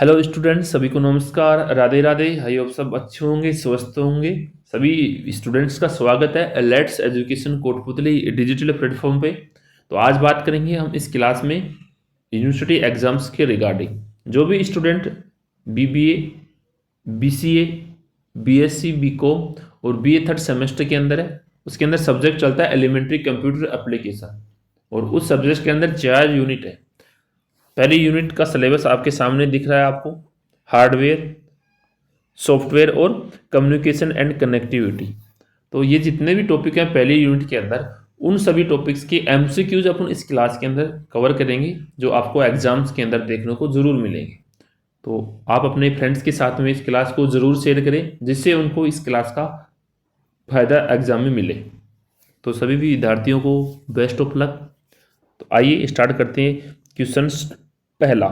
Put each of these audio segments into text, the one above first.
Hello students, सभी को नमस्कार, राधे राधे। आई होप सब अच्छे होंगे, स्वस्थ होंगे। सभी स्टूडेंट्स का स्वागत है let's education Kotputli digital platform पे। तो आज बात करेंगे हम इस क्लास में यूनिवर्सिटी एग्जाम्स के रिगार्डिंग। जो भी student BBA, BCA, BSc, BCom और बीए थर्ड सेमेस्टर के अंदर है, उसके अंदर सब्जेक्ट चलता है एलिमेंट्री कंप्यूटर एप्लीकेशन, और उस सब्जेक्ट के अंदर 4 यूनिट है। पहली यूनिट का सिलेबस आपके सामने दिख रहा है आपको, हार्डवेयर, सॉफ्टवेयर और कम्युनिकेशन एंड कनेक्टिविटी। तो ये जितने भी टॉपिक हैं पहली यूनिट के अंदर, उन सभी टॉपिक्स के एमसीक्यूज अपन इस क्लास के अंदर कवर करेंगे, जो आपको एग्जाम्स के अंदर देखने को जरूर मिलेंगे। तो आप अपने फ्रेंड्स के साथ में इस क्लास को जरूर शेयर करें, जिससे उनको इस क्लास का फायदा एग्जाम में मिले। तो सभी भी विद्यार्थियों को बेस्ट ऑफ लक। तो आइए स्टार्ट करते हैं क्वेश्चंस। पहला,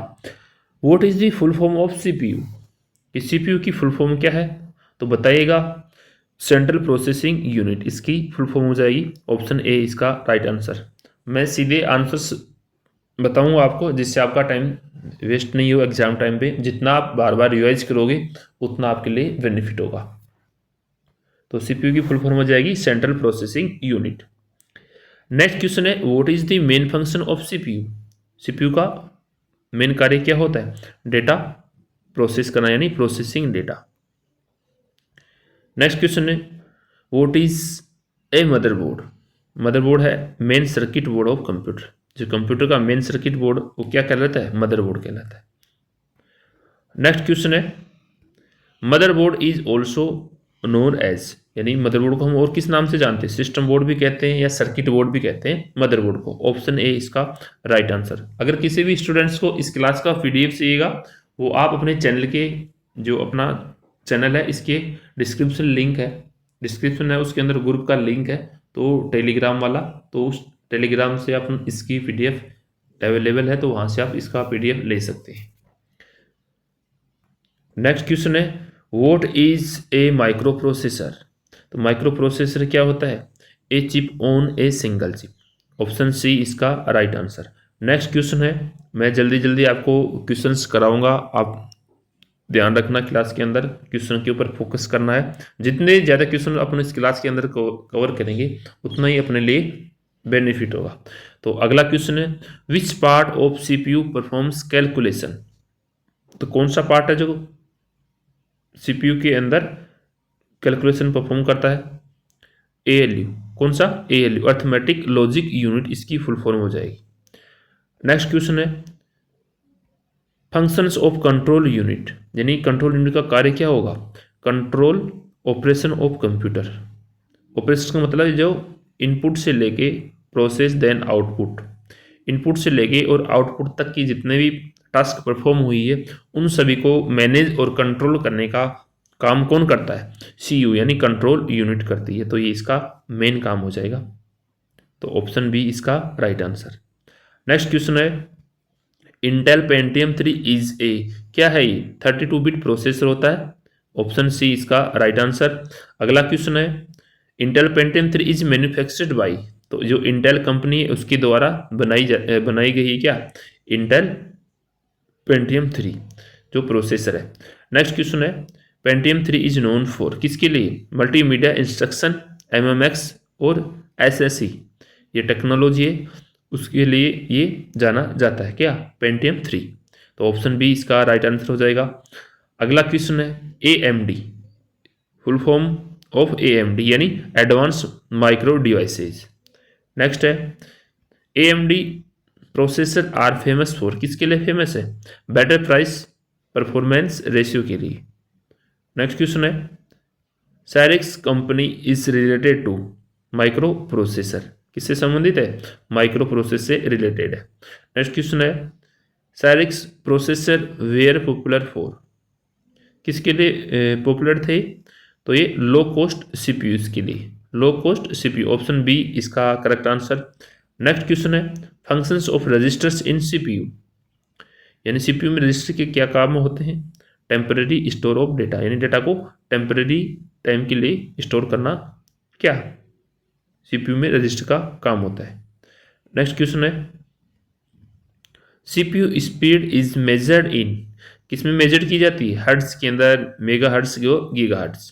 what is the full form of CPU? इस सीपीयू की फुल फॉर्म क्या है? तो बताइएगा। सेंट्रल प्रोसेसिंग यूनिट इसकी फुल फॉर्म हो जाएगी। ऑप्शन ए इसका राइट आंसर। मैं सीधे आंसर्स बताऊंगा आपको, जिससे आपका टाइम वेस्ट नहीं हो एग्जाम टाइम पे। जितना आप बार बार रिवाइज करोगे उतना आपके लिए बेनिफिट होगा। तो सीपीयू की फुल फॉर्म हो जाएगी central processing unit. Next question है, what is the main function of CPU? CPU का मेन कार्य क्या होता है? डेटा प्रोसेस करना, यानी प्रोसेसिंग डेटा। नेक्स्ट क्वेश्चन है, what is a motherboard? Motherboard है main circuit board of computer. जो कंप्यूटर का मेन सर्किट बोर्ड वो क्या कहलाता है? मदरबोर्ड कहलाता है। नेक्स्ट क्वेश्चन है, motherboard is also known as, यानी मदरबोर्ड को हम और किस नाम से जानते हैं? सिस्टम बोर्ड भी कहते हैं या सर्किट बोर्ड भी कहते हैं मदरबोर्ड को। ऑप्शन ए इसका राइट आंसर। अगर किसी भी स्टूडेंट्स को इस क्लास का पीडीएफ चाहिएगा, वो आप अपने चैनल के, जो अपना चैनल है इसके डिस्क्रिप्शन लिंक है, डिस्क्रिप्शन है उसके अंदर ग्रुप का लिंक है, तो टेलीग्राम वाला, तो उस टेलीग्राम से आप इसकी पीडीएफ अवेलेबल है, तो वहाँ से आप इसका पीडीएफ ले सकते हैं। नेक्स्ट क्वेश्चन है, what is a microprocessor? तो माइक्रो प्रोसेसर क्या होता है? A chip on a single chip. Option C इसका राइट आंसर। नेक्स्ट क्वेश्चन है, मैं जल्दी जल्दी आपको क्वेश्चंस कराऊंगा, आप ध्यान रखना क्लास के अंदर क्वेश्चन के ऊपर फोकस करना है। जितने ज़्यादा क्वेश्चन अपन इस क्लास के अंदर कवर करेंगे उतना ही अपने लिए बेनिफिट होगा। तो अगला क्वेश्चन है, which part of CPU performs calculation? तो कौन सा पार्ट है जो सीपीयू के अंदर कैलकुलेशन परफॉर्म करता है? एएलयू। कौन सा? एएलयू, अर्थमेटिक लॉजिक यूनिट इसकी फुल फॉर्म हो जाएगी। नेक्स्ट क्वेश्चन है, फंक्शंस ऑफ कंट्रोल यूनिट, यानी कंट्रोल यूनिट का कार्य क्या होगा? Control operation of computer. Operation का मतलब है जो इनपुट से लेके प्रोसेस देन आउटपुट, इनपुट से लेके और आउटपुट तक की जितने भी टास्क परफॉर्म हुई है उन सभी को मैनेज और कंट्रोल करने का काम कौन करता है? सीयू, यानी कंट्रोल यूनिट करती है। तो ये इसका मेन काम हो जाएगा। तो ऑप्शन बी इसका राइट आंसर। नेक्स्ट क्वेश्चन है, इंटेल पेंटियम 3 इज ए, क्या है ये? 32 बिट प्रोसेसर होता है। ऑप्शन सी इसका राइट आंसर। अगला क्वेश्चन है, Intel Pentium 3 is manufactured by, तो जो इंटेल कंपनी है उसके द्वारा बनाई गई है क्या? इंटेल पेंटियम 3 जो प्रोसेसर है। नेक्स्ट क्वेश्चन है, पेंटियम 3 इज नोन फॉर, किसके लिए? मल्टीमीडिया इंस्ट्रक्शन, एमएमएक्स और एसएसई, ये टेक्नोलॉजी है, उसके लिए ये जाना जाता है क्या? पेंटियम 3। तो ऑप्शन बी इसका राइट आंसर हो जाएगा। अगला क्वेश्चन है, AMD, full form of AMD यानी एडवांस माइक्रो डिवाइसेज। नेक्स्ट है, AMD processor are famous for, किसके लिए फेमस है? बेटर प्राइस परफॉर्मेंस रेशियो के लिए। नेक्स्ट क्वेश्चन है, Cyrix company is related to, micro processor, किससे संबंधित है? माइक्रो प्रोसेस से रिलेटेड है। नेक्स्ट क्वेश्चन है, Cyrix processor were popular for, किसके लिए पॉपुलर थे? तो ये लो कॉस्ट सीपीयूज के लिए, low cost CPU. Option B इसका करेक्ट आंसर। नेक्स्ट क्वेश्चन है, functions of registers in CPU, यानी सीपीयू में रजिस्टर के क्या काम होते हैं? टेम्परेरी स्टोर ऑफ डेटा, यानी डेटा को टेम्परेरी टाइम के लिए स्टोर करना क्या सीपीयू में रजिस्टर का काम होता है। नेक्स्ट क्वेश्चन है, CPU speed is measured in, किसमें मेजर की जाती है? हर्ट्ज के अंदर, मेगा हर्ट्ज और गीगा हर्ट्ज।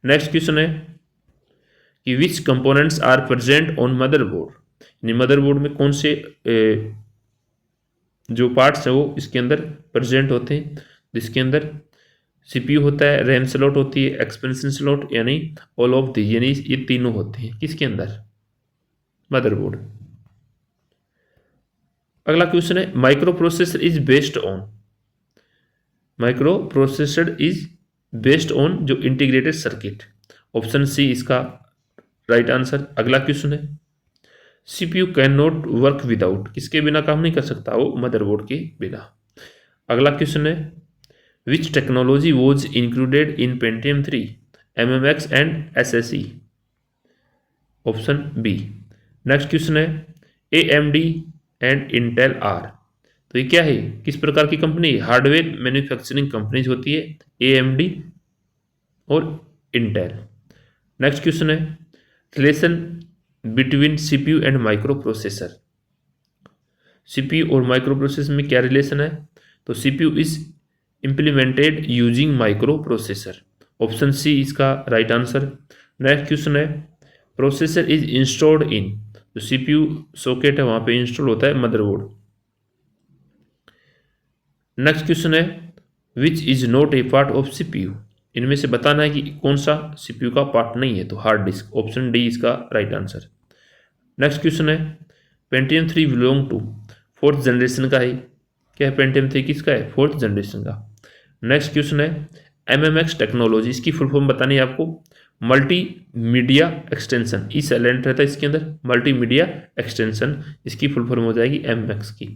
नेक्स्ट क्वेश्चन है कि which components are present on motherboard, यानी मदरबोर्ड में कौन से जो पार्ट्स हैं वो इसके अंदर प्रेजेंट होते हैं। जिसके अंदर सीपीयू होता है, रैम स्लॉट होती है, एक्सपेंशन स्लॉट, यानी ऑल ऑफ दी, यानी ये तीनों होते हैं किसके अंदर? मदरबोर्ड। अगला क्वेश्चन है micro processor is based on, micro processor is based on जो इंटीग्रेटेड सर्किट। ऑप्शन सी इसका राइट आंसर। अगला क्वेश्चन है CPU can not work without, किसके बिना काम नहीं कर सकता? वो मदरबोर्ड के बिना। अगला क्वेश्चन है which technology was included in Pentium 3, MMX and SSE? Option B. Next question है AMD एंड इंटेल आर, तो ये क्या है, किस प्रकार की कंपनी? हार्डवेयर मैन्युफैक्चरिंग कंपनीज होती है AMD और इंटेल। नेक्स्ट क्वेश्चन है relation between CPU and microprocessor, CPU और माइक्रो प्रोसेसर में क्या रिलेशन है? तो CPU is implemented using microprocessor. Option C इसका राइट आंसर। नेक्स्ट क्वेश्चन है प्रोसेसर इज इंस्टॉल्ड इन, जो सीपीयू सॉकेट है वहां पे इंस्टॉल होता है मदरबोर्ड। नेक्स्ट क्वेश्चन है which is not a part of CPU, इनमें से बताना है कि कौन सा सीपीयू का पार्ट नहीं है, तो हार्ड डिस्क। ऑप्शन डी इसका राइट आंसर। नेक्स्ट क्वेश्चन है Pentium 3 belong to, fourth generation का है, क्या है पेंटियम 3 किसका है? फोर्थ जनरेशन का। नेक्स्ट क्वेश्चन है MMX टेक्नोलॉजी, इसकी फुल फॉर्म बतानी है आपको, multimedia extension, E silent रहता है इसके अंदर, मल्टी मीडिया एक्सटेंशन, इसकी फुल फॉर्म हो जाएगी MMX की।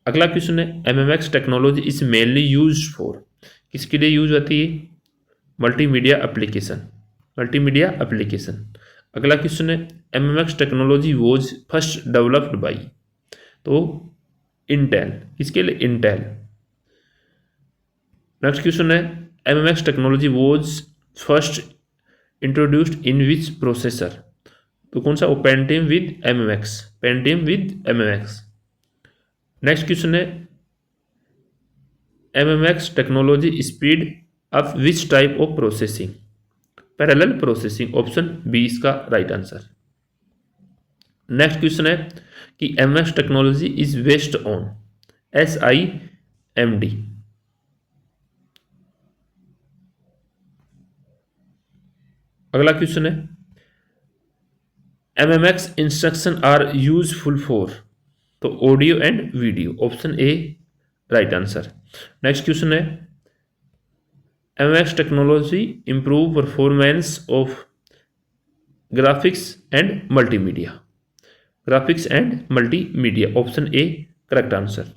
अगला क्वेश्चन है MMX technology is mainly use for, किसके लिए यूज होती है? Multimedia application, multimedia application. अगला क्वेश्चन है MMX technology was first developed by, तो इंटेल, किसके लिए? इंटेल। नेक्स्ट क्वेश्चन है MMX technology was first introduced in which processor, तो कौन सा? वो Pentium with MMX, Pentium with MMX। Next question है MMX technology speed up which type of processing, parallel processing. Option B इसका right answer. Next question है कि MMX technology is based on SIMD। अगला question है MMX instruction are useful for, तो audio and video. Option A right answer. Next question है MMX technology improve performance of graphics and multimedia, graphics and multimedia. Option A correct answer.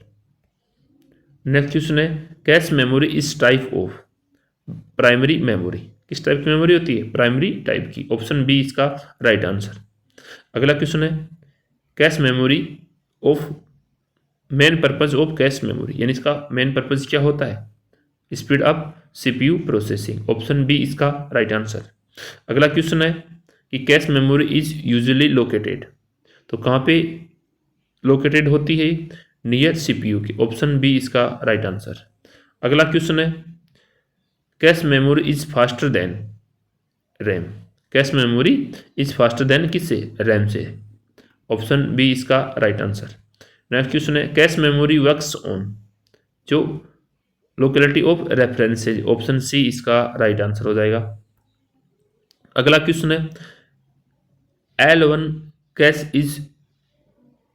Next question है cache memory is type of primary memory, किस type की memory होती है? Primary type की। Option B इसका right answer. अगला question है cache memory of main purpose of cache memory, यानी इसका मेन पर्पज क्या होता है? Speed up CPU processing. Option B इसका राइट आंसर। अगला क्वेश्चन है कि cache memory is usually located, तो कहाँ पे लोकेटेड होती है? नियर सीपीयू के। ऑप्शन बी इसका राइट आंसर। अगला क्वेश्चन है cache memory is faster than RAM, cache memory is faster than किससे? रैम से। ऑप्शन बी इसका राइट आंसर। नेक्स्ट क्वेश्चन है कैश मेमोरी वर्क्स ऑन, जो locality of references. Option C इसका right answer हो जाएगा। अगला क्वेश्चन है L1 cash is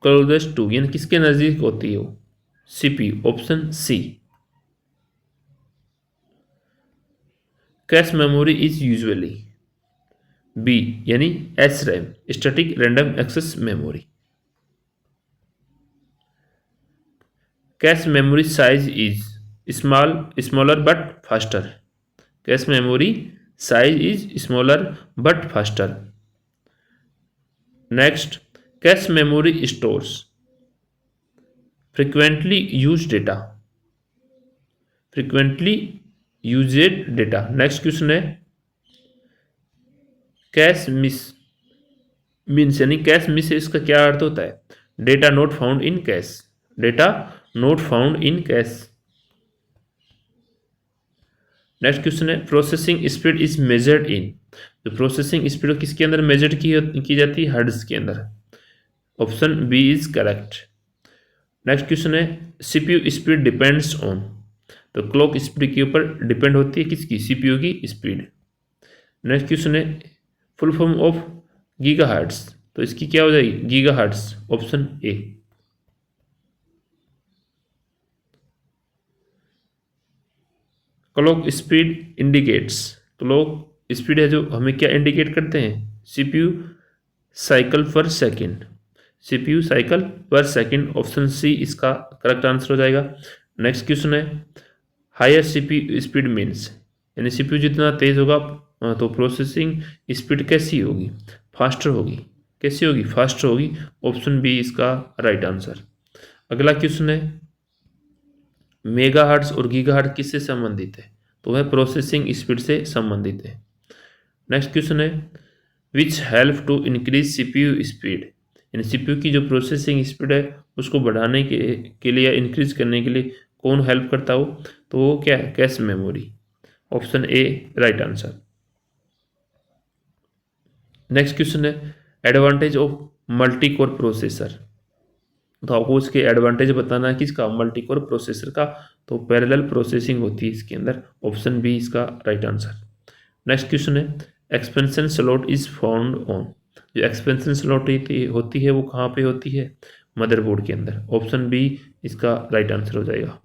closest to, यानी किसके नजदीक होती है वो? CPU. Option C. Cache memory is usually be, यानी SRAM, static random access memory. Cache memory size is smaller but faster, cache memory size is smaller but faster. Next cache memory stores frequently use data, frequently used data. Next question है cache miss means, यानी cache miss इसका क्या अर्थ होता है? Data not found in cache, data not found in cache. Next question है processing speed is measured इन, तो processing speed किसके अंदर मेजर की जाती है, हर्ट्ज के अंदर। Option B is correct. Next question है सीपीयू स्पीड डिपेंड्स ऑन, तो क्लॉक स्पीड के ऊपर डिपेंड होती है किसकी, सीपीयू की स्पीड। नेक्स्ट क्वेश्चन है फुल फॉर्म ऑफ गीगाहर्ट्ज, तो इसकी क्या हो जाएगी, gigahertz. Option A. Clock speed indicates, clock speed है जो हमें क्या इंडिकेट करते हैं, CPU cycle per second, CPU cycle per second. Option C इसका करेक्ट आंसर हो जाएगा। नेक्स्ट क्वेश्चन है हायर सीपीयू स्पीड मीन्स, यानी सीपीयू जितना तेज होगा तो प्रोसेसिंग स्पीड कैसी होगी, फास्टर होगी। कैसी होगी, फास्टर होगी। ऑप्शन बी इसका राइट आंसर। अगला क्वेश्चन है मेगाहर्ट्ज और गीगाहर्ट्ज किससे संबंधित है, तो वह प्रोसेसिंग स्पीड से संबंधित है। नेक्स्ट क्वेश्चन है which help to increase CPU speed, यानी सीपीयू की जो प्रोसेसिंग स्पीड है उसको बढ़ाने के लिए या इंक्रीज करने के लिए कौन हेल्प करता हो, तो वो क्या है, cache memory. Option A right answer. Next question है advantage of multi core processor, तो आपको इसके एडवांटेज बताना है किसका, मल्टी कोर प्रोसेसर का। तो पैरेलल प्रोसेसिंग होती है इसके अंदर। ऑप्शन बी इसका राइट आंसर। नेक्स्ट क्वेश्चन है expansion slot is found on, जो एक्सपेंशन स्लॉट होती है वो कहाँ पे होती है, मदरबोर्ड के अंदर। ऑप्शन बी इसका राइट आंसर हो जाएगा।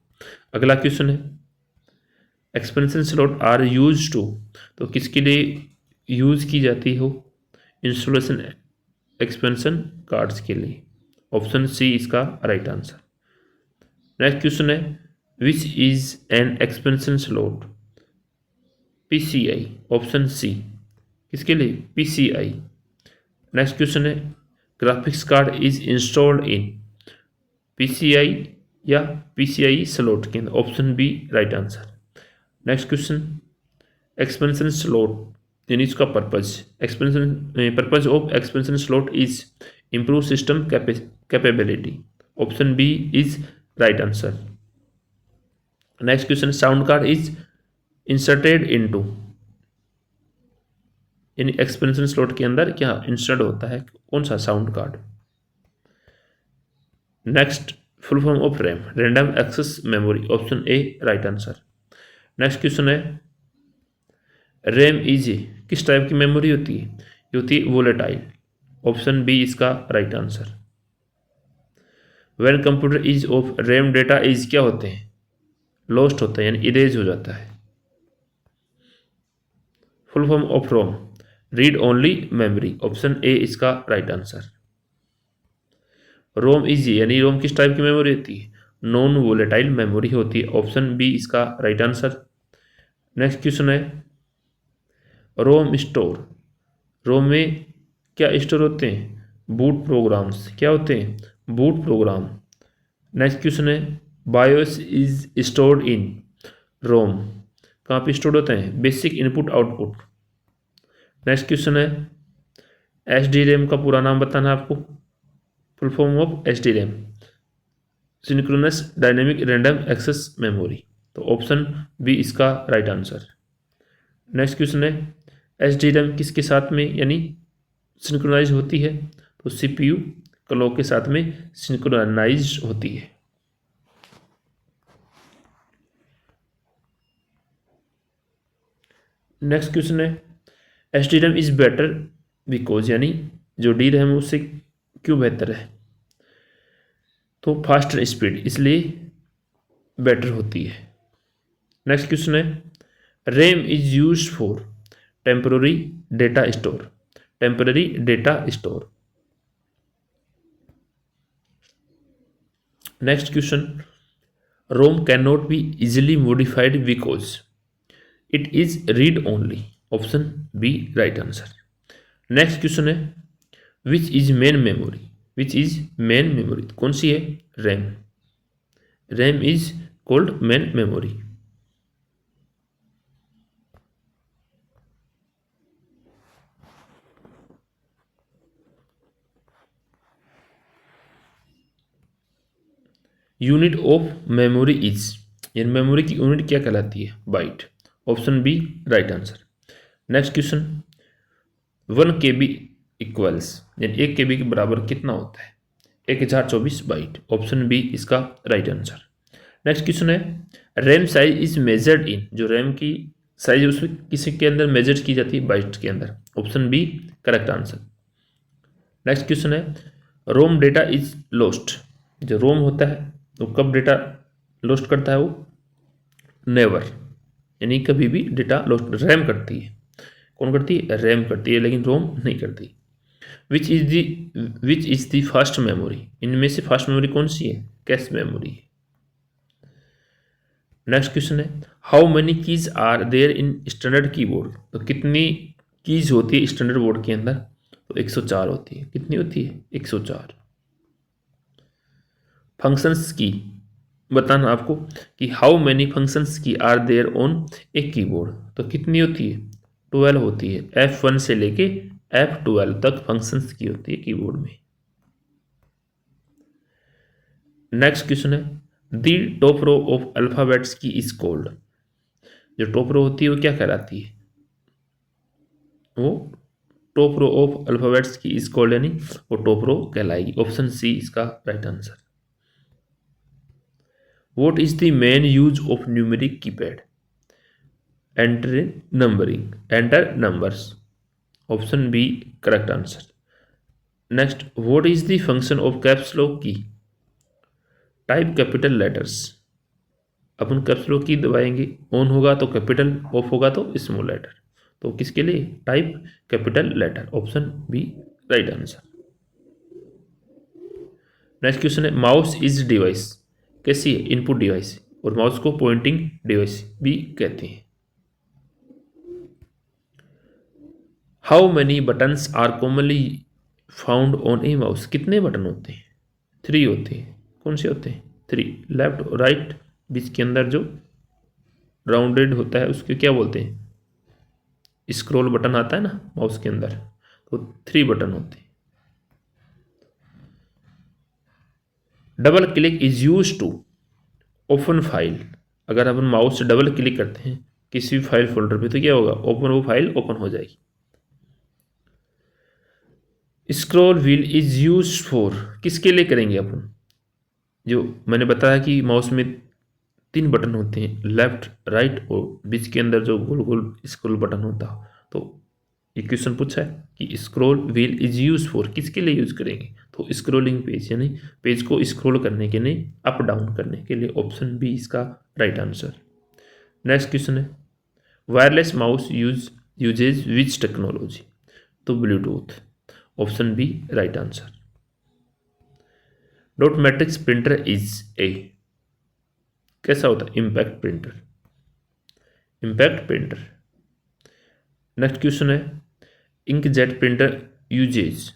अगला क्वेश्चन है expansion slot are use to, तो किसके लिए यूज की जाती हो, इंस्टॉलेशन एक्सपेंशन कार्ड्स के लिए। ऑप्शन सी इसका राइट आंसर। नेक्स्ट क्वेश्चन है which is an expansion slot, PCI. Option C किसके लिए, पीसीआई। नेक्स्ट क्वेश्चन है graphics card is installed in, PCI या पीसीआई स्लॉट के अंदर। Option B right answer. Next question expansion slot यानी इसका purpose, expansion purpose of expansion slot is improve system capability. Option B is right answer. Next question sound card is inserted into, यानी expansion slot के अंदर क्या insert होता है, कौन सा, sound card. Next full form of RAM, random access memory. Option A right answer. Next question है RAM is किस टाइप की मेमोरी होती है, ये होती है वोलेटाइल। ऑप्शन बी इसका right answer. When computer is off RAM data is क्या होते हैं, लॉस्ट होता है यानी इरेज हो जाता है। Full form of ROM read only memory. Option A इसका राइट आंसर। रोम इज यानी रोम किस टाइप की मेमोरी होती है, नॉन वोलेटाइल मेमोरी होती है। ऑप्शन बी इसका राइट आंसर। नेक्स्ट क्वेश्चन है रोम स्टोर, रोम में क्या स्टोर होते हैं, बूट प्रोग्राम्स। क्या होते हैं, बूट प्रोग्राम। नेक्स्ट क्वेश्चन है BIOS is stored in ROM, कहाँ पे स्टोर होते हैं, basic input output. Next question है एच डी रैम का पूरा नाम बताना है आपको, full form of H D RAM, synchronous dynamic random access memory. तो ऑप्शन बी इसका राइट आंसर। नेक्स्ट क्वेश्चन है एच डी रैम किसके साथ में यानी सिंक्रोनाइज होती है, तो सीपीयू क्लॉक के साथ में सिंक्रोनाइज होती है। नेक्स्ट क्वेश्चन है H D RAM is better because, यानी जो डी रैम है उससे क्यों बेहतर है, तो फास्टर स्पीड इसलिए बेटर होती है। नेक्स्ट क्वेश्चन है RAM is use for temporary data store, temporary data store. Next question ROM can not be easily modified because it is read only. Option B right answer. Next question है which is main memory, which is main memory कौन सी है, RAM, RAM is called main memory. Unit of memory is, यानी memory की unit क्या कहलाती है, byte. Option B right answer. Next question, 1 KB equals यानी 1 KB के बराबर कितना होता है? 1024 बाइट। ऑप्शन बी इसका राइट आंसर। नेक्स्ट क्वेश्चन है, RAM size is measured in, जो रैम की साइज है उसमें किसी के अंदर मेजर की जाती है? बाइट के अंदर। Option B correct answer. Next question है, रोम डेटा इज लॉस्ट, जो रोम होता है तो कब डेटा लॉस्ट करता है? वो नेवर, यानी कभी भी डेटा लॉस्ट रैम करती है। कौन करती है? रैम करती है, लेकिन रोम नहीं करती। Which is the fast memory, इनमें से फास्ट मेमोरी कौन सी है? कैश मेमोरी है। नेक्स्ट क्वेश्चन है, how many keys are there in standard keyboard, तो कितनी कीज होती है स्टैंडर्ड बोर्ड के अंदर? तो 104 होती है। कितनी होती है? 104। फंक्शंस की बताना आपको कि how many functions keys are there on a keyboard, तो कितनी होती है? 12 होती है। F1 से लेके F12 तक फंक्शंस की होती है कीबोर्ड में। नेक्स्ट क्वेश्चन है, the top row of alphabets key is called, जो टॉप रो होती है वो क्या कहलाती है? वो top row of alphabets key is called, यानी वो टॉप रो कहलाएगी। ऑप्शन सी इसका right answer. What is the main use of numeric keypad? Enter numbers. Option B correct answer. Next, what is the function of caps lock key? Type capital letters. अपन caps lock key दबाएंगे, on होगा तो capital, of होगा तो small letter. तो किसके लिए? Type capital letter. Option B right answer. Next question है, माउस इज डिवाइस कैसी है? इनपुट डिवाइस, और माउस को पॉइंटिंग डिवाइस भी कहते हैं। How many buttons are commonly found on a mouse, कितने बटन होते हैं? 3 होते हैं। कौन से होते हैं? 3, लेफ्ट और राइट, बीच के अंदर जो राउंडेड होता है उसके क्या बोलते हैं? स्क्रॉल बटन आता है ना माउस के अंदर, तो 3 बटन होते हैं। Double click is use to open file, अगर अपन माउस से डबल क्लिक करते हैं किसी भी फाइल फोल्डर पे तो क्या होगा? वो फाइल ओपन हो जाएगी। Scroll wheel is use for, किसके लिए करेंगे अपन? जो मैंने बताया कि माउस में 3 बटन होते हैं, लेफ्ट राइट और बीच के अंदर जो गोल गोल स्क्रॉल बटन होता है। तो ये क्वेश्चन पूछा है कि scroll wheel is use for, किसके लिए यूज करेंगे? तो स्क्रॉलिंग पेज, यानी पेज को स्क्रॉल करने के लिए, अप डाउन करने के लिए। ऑप्शन बी इसका राइट आंसर। नेक्स्ट क्वेश्चन है, wireless mouse uses which technology? तो Bluetooth. Option B right answer. Dot matrix printer is a, कैसा होता है? Impact printer. Impact printer. Next question है, इंकजेट प्रिंटर यूजेज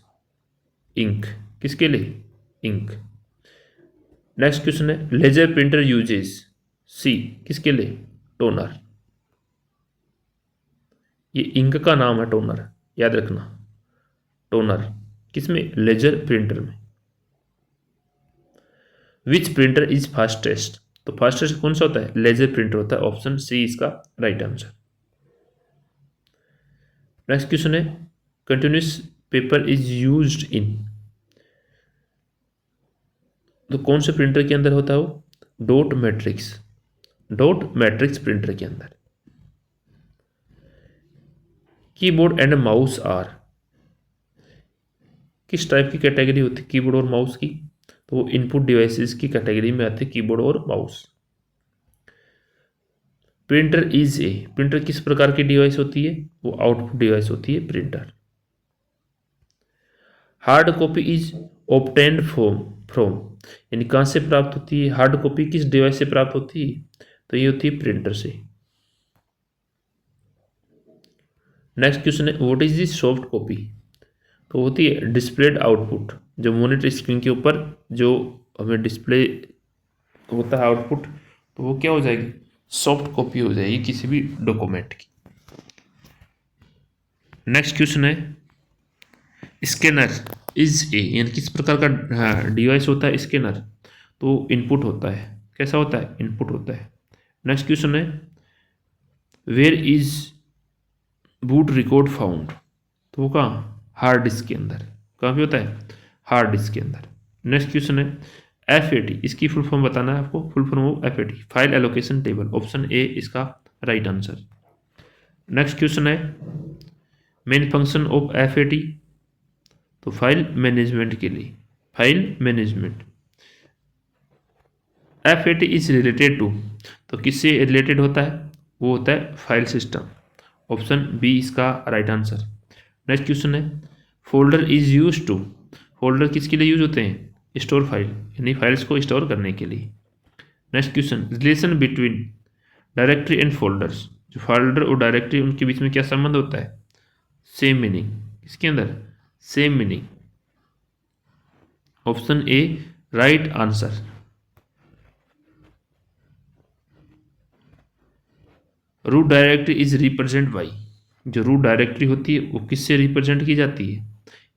इंक, किसके लिए? Ink. Next question है, laser printer usage सी, किसके लिए? टोनर। ये इंक का नाम है टोनर, याद रखना। टोनर किसमें? लेजर प्रिंटर में। विच प्रिंटर इज फास्टेस्ट, तो फास्टेस्ट कौन सा होता है? लेजर प्रिंटर होता है। ऑप्शन सी इसका राइट आंसर। नेक्स्ट क्वेश्चन है, continuous paper is used in, तो कौन से प्रिंटर के अंदर होता है वो? Dot matrix. Dot matrix printer के अंदर। कीबोर्ड एंड माउस आर, किस टाइप की कैटेगरी होती है कीबोर्ड और माउस की? तो वो इनपुट डिवाइसेस की कैटेगरी में आते हैं कीबोर्ड और mouse. Printer is A, printer किस प्रकार की डिवाइस होती है? वो आउटपुट डिवाइस होती है printer. Hard copy is obtained from, यानी कहाँ से प्राप्त होती है? हार्ड कॉपी किस डिवाइस से प्राप्त होती है? तो ये होती है प्रिंटर से। नेक्स्ट क्वेश्चन है, what is the soft copy? तो होती है डिस्प्लेड आउटपुट, जो मॉनिटर स्क्रीन के ऊपर जो हमें डिस्प्ले होता है आउटपुट, तो वो क्या हो जाएगी? सॉफ्ट कॉपी हो जाएगी किसी भी डॉक्यूमेंट की। नेक्स्ट क्वेश्चन है, स्कैनर इज ए, यानी किस प्रकार का डिवाइस होता है स्कैनर? तो इनपुट होता है। कैसा होता है? इनपुट होता है। नेक्स्ट क्वेश्चन है, where is boot record found, तो वो कहाँ, हार्ड डिस्क के अंदर। कहाँ पे होता है, हार्ड डिस्क के अंदर। नेक्स्ट क्वेश्चन है FAT, इसकी फुल फॉर्म बताना है आपको, full form of FAT, file allocation table, option A इसका राइट आंसर। नेक्स्ट क्वेश्चन है मेन फंक्शन ऑफ FAT, तो फाइल मैनेजमेंट के लिए, file management. FAT is related to, तो किससे रिलेटेड होता है, वो होता है फाइल सिस्टम, ऑप्शन बी इसका राइट आंसर। नेक्स्ट क्वेश्चन है folder is use to, folder किसके लिए यूज होते हैं, स्टोर फाइल, यानी फाइल्स को स्टोर करने के लिए। Next question relation between directory and folders, जो फोल्डर और डायरेक्टरी उनके बीच में क्या संबंध होता है, सेम मीनिंग, इसके अंदर same meaning, option A right answer. Root directory is represent by, जो रूट डायरेक्टरी होती है वो किससे रिप्रेजेंट की जाती है,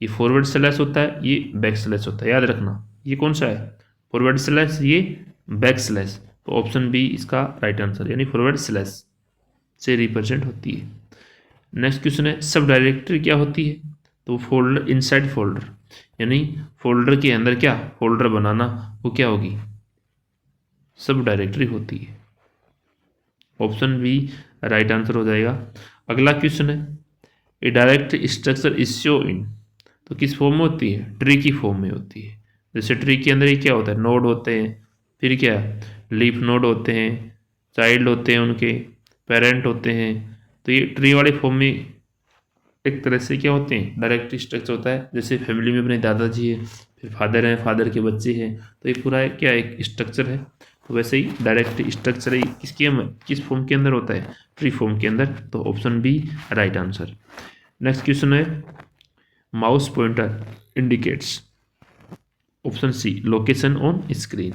ये फॉरवर्ड स्लैश होता है, ये बैक स्लैश होता है, याद रखना ये कौन सा है, फॉरवर्ड स्लैश, ये बैक स्लैश, तो ऑप्शन बी इसका राइट आंसर, यानी फॉरवर्ड स्लैश से रिप्रेजेंट होती है। नेक्स्ट क्वेश्चन है सब डायरेक्टरी क्या होती है, तो फोल्डर इनसाइड फोल्डर, यानी फोल्डर के अंदर क्या फोल्डर बनाना, वो क्या होगी, सब डायरेक्टरी होती है, ऑप्शन बी राइट आंसर हो जाएगा। अगला क्वेश्चन है a direct structure is show in, तो किस फॉर्म में होती है, ट्री की फॉर्म में होती है। जैसे ट्री के अंदर ये क्या होता है, नोड होते हैं, फिर क्या लीफ नोड होते हैं, चाइल्ड होते हैं उनके, पेरेंट होते हैं, तो ये ट्री वाले फॉर्म में एक तरह से क्या होते हैं, डायरेक्ट स्ट्रक्चर होता है। जैसे फैमिली में अपने दादाजी है, फिर फादर हैं, फादर के बच्चे हैं, तो ये पूरा क्या एक स्ट्रक्चर है। तो वैसे ही डायरेक्ट स्ट्रक्चर किस फॉर्म के अंदर होता है, ट्री फॉर्म के अंदर, तो option B right answer. Next question है mouse pointer indicates, option C location on screen,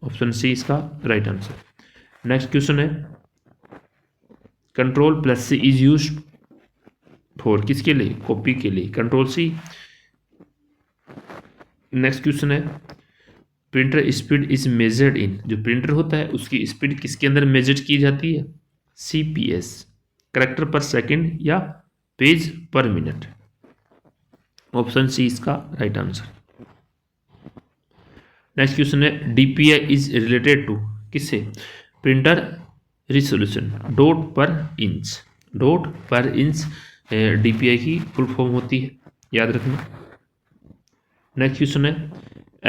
option C इसका राइट आंसर। नेक्स्ट क्वेश्चन है control plus C is use for, किसके लिए, कॉपी के लिए, कंट्रोल सी। नेक्स्ट क्वेश्चन है printer speed is measured in, जो printer होता है उसकी स्पीड किसके अंदर मेजर की जाती है, CPS, करेक्टर पर सेकंड या page per minute, option C इसका राइट आंसर। नेक्स्ट क्वेश्चन है DPI इज रिलेटेड टू, किससे, printer resolution, dot per inch, dot per inch DPI की फुल फॉर्म होती है, याद रखना। नेक्स्ट क्वेश्चन है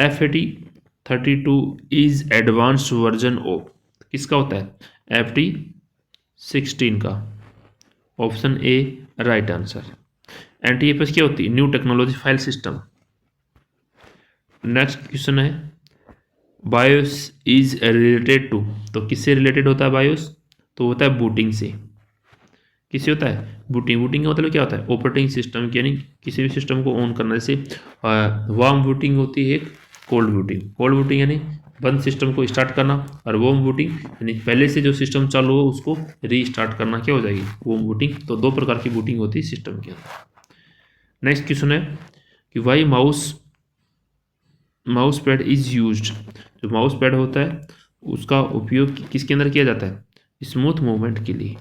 FAT32 is advanced version of, किसका होता है, FAT16 का, option A right answer. NTFS क्या होती है, new technology file system. Next question है बायोस इज रिलेटेड टू, तो किससे रिलेटेड होता है बायोस, तो होता है बूटिंग से, किससे होता है, बूटिंग। बूटिंग का मतलब क्या होता है, ऑपरेटिंग सिस्टम, यानी किसी भी सिस्टम को ऑन करना। जैसे वार्म बूटिंग होती है, एक कोल्ड बूटिंग, कोल्ड बूटिंग यानी बंद सिस्टम को स्टार्ट करना, और वार्म बूटिंग यानी पहले से जो सिस्टम चालू हो उसको रीस्टार्ट करना, क्या हो जाएगी, वार्म बूटिंग। तो दो प्रकार की बूटिंग होती है सिस्टम के अंदर। नेक्स्ट क्वेश्चन है कि why mouse pad is used, जो माउस पैड होता है उसका उपयोग किसके अंदर किया जाता है, स्मूथ मूवमेंट के लिए,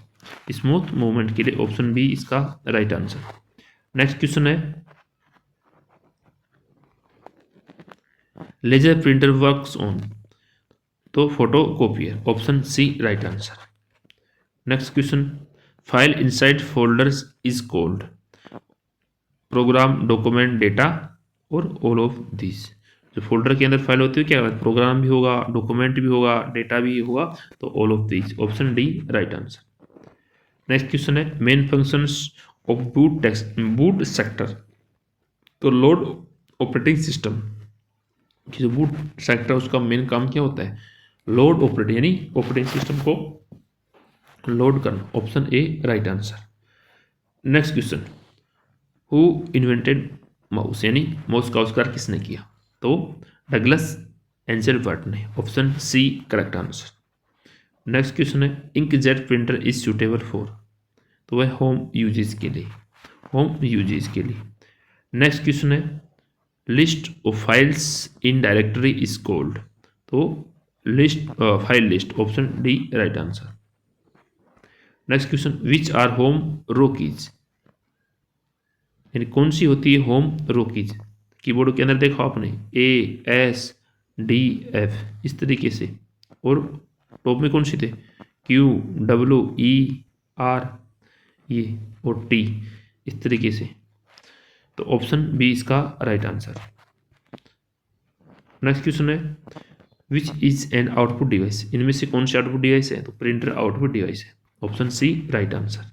स्मूथ मूवमेंट के लिए, ऑप्शन बी इसका राइट आंसर। नेक्स्ट क्वेश्चन है लेजर प्रिंटर वर्क्स ऑन, तो photocopier, option C right answer. Next question file inside folders is called, program, document, data और ऑल ऑफ दिस। जो folder के अंदर file होती है क्या, प्रोग्राम भी होगा, डॉक्यूमेंट भी होगा, डेटा भी होगा, तो all of this, option D right answer. Next question है main functions of boot sector, तो लोड ऑपरेटिंग सिस्टम की जो बूट सेक्टर उसका मेन काम क्या होता है, लोड ऑपरेटिंग, यानी ऑपरेटिंग सिस्टम को लोड करना, option A right answer. Next question who invented mouse, यानी माउस का आविष्कार किसने किया, तो डगलस एंजलबर्ट ने, option C correct answer. Next question है inkjet printer is suitable for, तो वह होम यूजेस के लिए, होम यूजेस के लिए। नेक्स्ट क्वेश्चन है list of files in directory is called, तो list file list, option D right answer. Next question, which are home row keys, यानी कौन सी होती है होम रो कीज। कीबोर्ड के अंदर देखो आपने ASDF इस तरीके से, और टॉप में कौन सी थे QWER ये और T इस तरीके से। तो ऑप्शन बी इसका राइट आंसर। नेक्स्ट क्वेश्चन है, which is an output device, इनमें से कौन सी आउटपुट डिवाइस है, तो प्रिंटर आउटपुट डिवाइस है, option C right answer.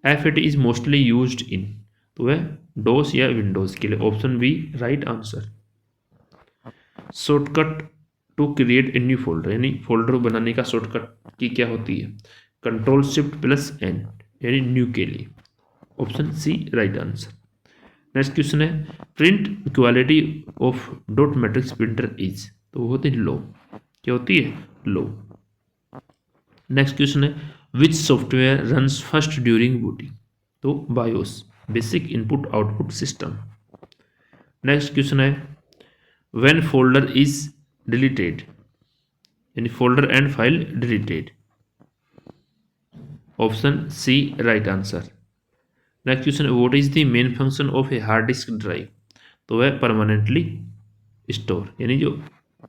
FAT is mostly used in, तो वह डोस या विंडोज के लिए, option B right answer. Shortcut to create a new folder, यानी फोल्डर बनाने का शॉर्टकट की क्या होती है, Ctrl+Shift+N यानी न्यू के लिए, option C right answer. Next question है, print quality of dot matrix printer is, तो वो होती है लो, क्या होती है लो। नेक्स्ट क्वेश्चन है, which software runs first during booting, तो BIOS basic input output system. Next question है, व्हेन फोल्डर इज डिलीटेड, यानी folder and file deleted, option C right answer. Next question है, what is the main function of a hard disk drive, तो वह permanently store, यानी जो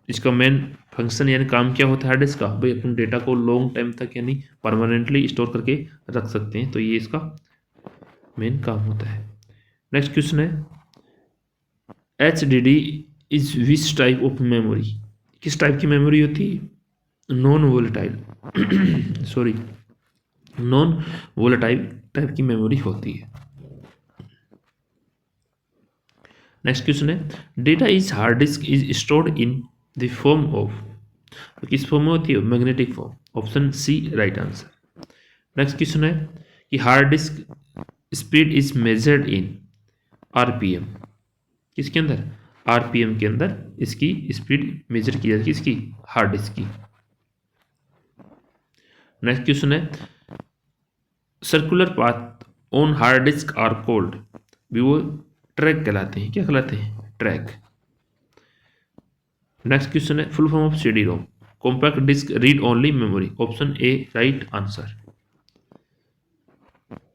इसका main function यानी काम क्या होता है हार्ड डिस्क का, भाई अपन डेटा को लॉन्ग टाइम तक यानी परमानेंटली स्टोर करके रख सकते हैं, तो ये इसका मेन काम होता है। नेक्स्ट क्वेश्चन है, HDD is which type of memory, किस टाइप की मेमोरी होती है, non volatile sorry non volatile type की मेमोरी होती है। नेक्स्ट क्वेश्चन है, data is hard disk is stored in the form of, तो किस फॉर्म में होती है, magnetic form, option C right answer. Next question है कि hard disk speed is measured in RPM, किसके अंदर, RPM के अंदर इसकी स्पीड मेजर की जाती है, इसकी हार्ड डिस्क की। नेक्स्ट क्वेश्चन है, circular path on hard disk are called, भी वो ट्रैक कहलाते हैं, क्या कहलाते हैं, ट्रैक। नेक्स्ट क्वेश्चन है, full form of CD-ROM, compact disk read only memory, option A right answer.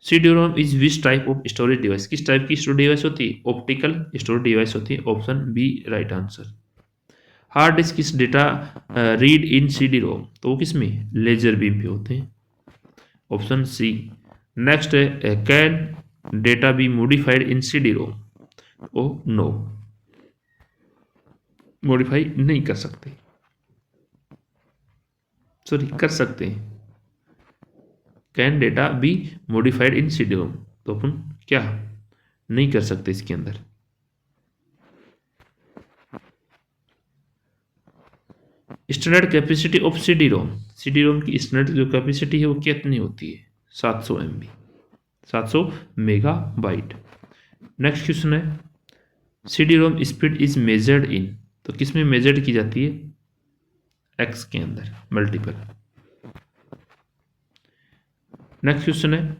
CD-ROM is which type of storage device, किस type की स्टोरेज डिवाइस होती है, ऑप्टिकल स्टोरेज डिवाइस होती है, option B right answer. Hard disk किस data read in CD-ROM, तो वो किस में, लेजर बीम पे होते हैं, ऑप्शन सी। नेक्स्ट है, can data be modified in CD-ROM, oh no, modify नहीं कर सकते, सॉरी कर सकते हैं। Can data be modified in CD-ROM, तो अपन क्या नहीं कर सकते इसके अंदर। स्टैंडर्ड कैपेसिटी ऑफ CD-ROM की स्टैंडर्ड जो कैपेसिटी है वो कितनी होती है, 700 MB, 700 मेगाबाइट। नेक्स्ट क्वेश्चन है, CD-ROM स्पीड इज मेजर्ड इन, तो किस में मेजर्ड की जाती है, X के अंदर मल्टीपल। नेक्स्ट क्वेश्चन है,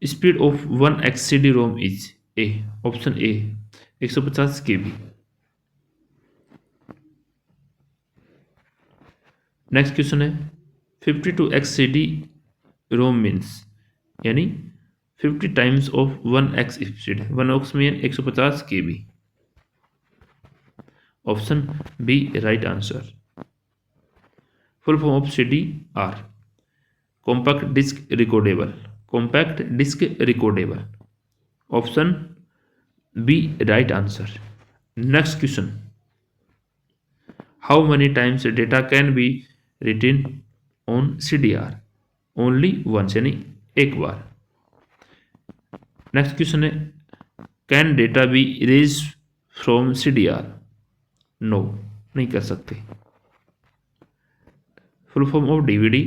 speed of 1X CD-ROM is a, option A 150 KB। Next question है, 52X CD-ROM मीन्स, यानी 50 times of 1X speed, 1X में 150 KB, option B right answer. Full form of CD-R, compact disc recordable, compact disc recordable, option B right answer. Next question, how many times data can be written on CD-R, only once, यानी एक बार। Next question है, can data be erase from CD-R, no नहीं कर सकते। Full form of DVD,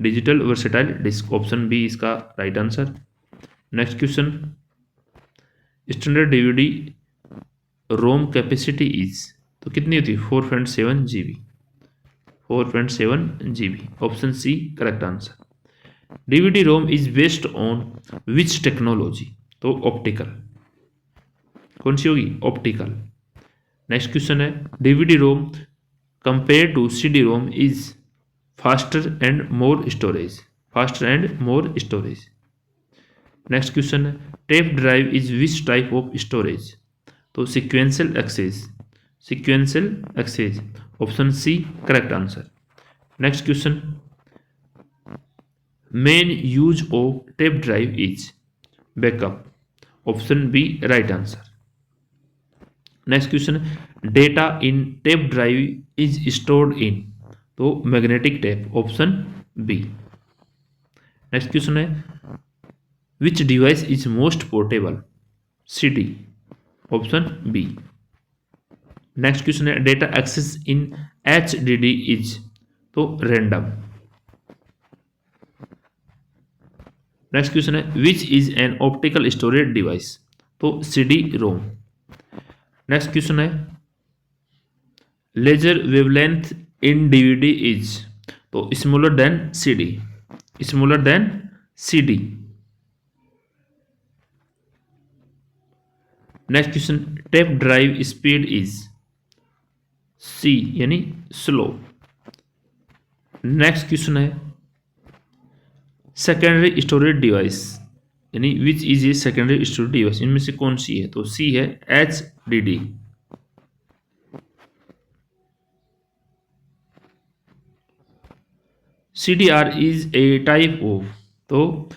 digital versatile disc, option B इसका right answer. Next question, standard DVD ROM capacity is, तो कितनी होती है, 4.7 GB, 4.7 GB, option C correct answer. DVD ROM is based on which technology, तो optical, कौन सी होगी, optical. Next question है, DVD ROM compare to CD-ROM is faster and more storage, faster and more storage. Next question है tape drive is which type of storage, तो sequential access, sequential access, option C correct answer. Next question main use of tape drive is backup, option B right answer. Next question है data in tape drive is stored in, तो magnetic tape, option B. Next question है which device is most portable, CD, option B. Next question है data access in HDD is, तो random. Next question है which is an optical storage device, तो CD-ROM। Next question है laser wavelength in DVD is, तो smaller than CD, smaller than CD। Next question tape drive speed is, C यानी slow. Next question है secondary storage device यानी which is a secondary storage device, इनमें से कौन सी है, तो C है HDD। CDR is a type of, तो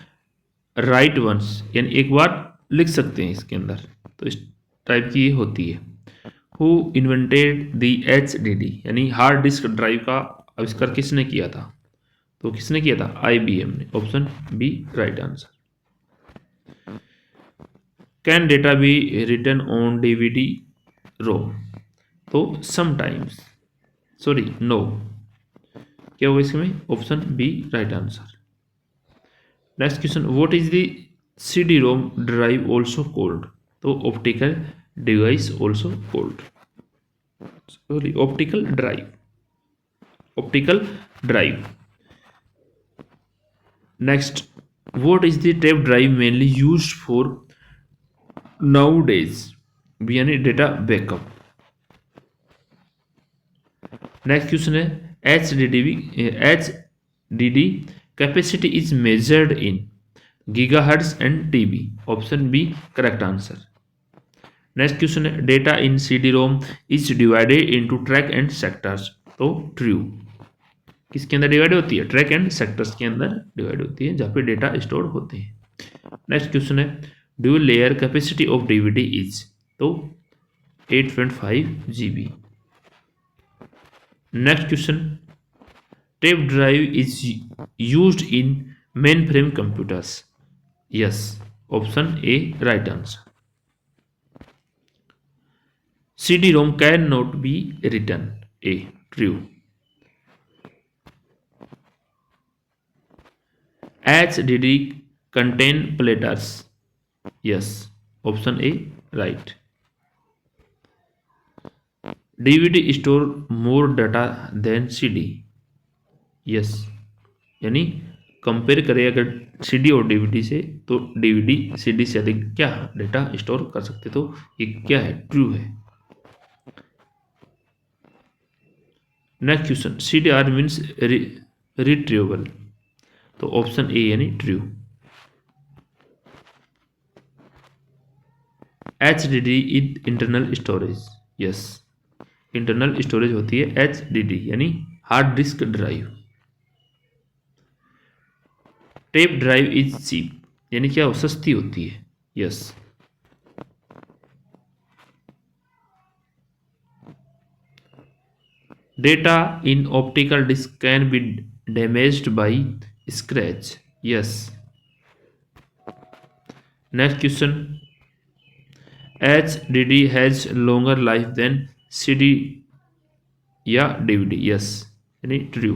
राइट वंस यानी एक बार लिख सकते हैं इसके अंदर, तो इस टाइप की होती है। हु इन्वेंटेड द HDD यानी हार्ड डिस्क ड्राइव का आविष्कार किसने किया था, तो किसने किया था, IBM ने, option B right answer. Can data be written on DVD-ROM, तो समटाइम्स, सॉरी नो, क्या होगा इसमें, option B right answer. Next question what is the CD-ROM drive also called, तो optical device also called, sorry optical drive, optical drive. Next what is the tape drive mainly used for nowadays, यानी data backup. Next question है HDD capacity is measured in gigahertz and TB, option B correct answer. Next question है data in CD-ROM is divided into track and sectors, तो true. किसके अंदर divide होती है, track and sectors के अंदर divide होती है जहाँ पे डेटा स्टोर होते हैं। नेक्स्ट क्वेश्चन है dual layer capacity of DVD is, तो 8.5 GB। Next question tape drive is used in mainframe computers, yes, option A right answer. CD-ROM can not be written, A true. HDD contain platters, yes, option A right। DVD store more data than CD, yes, यानी compare करें अगर CD और DVD से तो DVD CD से अधिक क्या data store कर सकते, तो ये क्या है, ट्रू है। Next question CDR means retrievable, तो ऑप्शन ए यानी true. HDD is internal storage, yes, internal storage होती है HDD यानी hard disk drive. Tape drive is cheap यानी क्या हो, सस्ती होती है, yes. Data in optical disk can be damaged by scratch, yes. Next question HDD has longer life than CD या DVD, यस, यानी ट्रू।